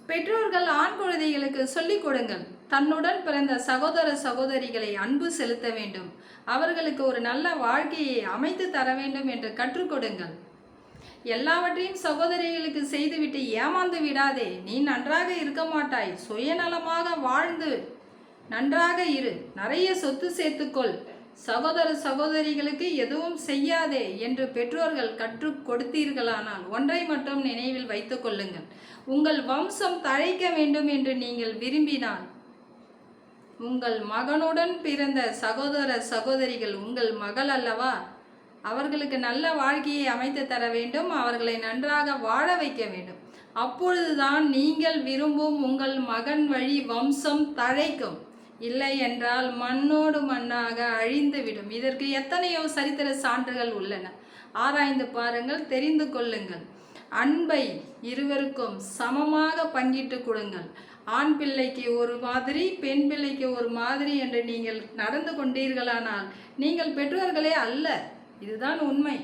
பெற்றோர்கள் ஆண் குழந்தைகளுக்கு சொல்லிக் கொடுங்கள். தன்னுடன் பிறந்த சகோதர சகோதரிகளை அன்பு செலுத்த வேண்டும், அவர்களுக்கு ஒரு நல்ல வாழ்க்கையை அமைத்து தர வேண்டும் என்று கற்றுக் கொடுங்கள். எல்லாவற்றையும் சகோதரிகளுக்கு செய்துவிட்டு ஏமாந்து விடாதே. நீ நன்றாக இருக்க மாட்டாய். சுயநலமாக வாழ்ந்து நன்றாக இரு. நிறைய சொத்து சேர்த்துக்கொள். சகோதர சகோதரிகளுக்கு எதுவும் செய்யாதே என்று பெற்றோர்கள் கற்றுக் கொடுத்தீர்களானால் ஒன்றை மட்டும் நினைவில் வைத்துக் கொள்ளுங்கள். உங்கள் வம்சம் தழைக்க வேண்டும் என்று நீங்கள் விரும்பினால் உங்கள் மகனுடன் பிறந்த சகோதர சகோதரிகள் உங்கள் மகள் அல்லவா? அவர்களுக்கு நல்ல வாழ்க்கையை அமைத்து தர வேண்டும், அவர்களை நன்றாக வாழ வைக்க வேண்டும். அப்பொழுதுதான் நீங்கள் விரும்பும் உங்கள் மகன் வழி வம்சம் தழைக்கும். இல்லை என்றால் மண்ணோடு மண்ணாக அழிந்துவிடும். இதற்கு எத்தனையோ சரித்திர சான்றுகள் உள்ளன. ஆராய்ந்து பாருங்கள், தெரிந்து கொள்ளுங்கள். அன்பை இருவருக்கும் சமமாக பங்கிட்டு கொடுங்கள். ஆண் பிள்ளைக்கு ஒரு மாதிரி, பெண் பிள்ளைக்கு ஒரு மாதிரி என்று நீங்கள் நடந்து கொண்டீர்களானால் நீங்கள் பெற்றோர்களே அல்ல. இதுதான் உண்மை.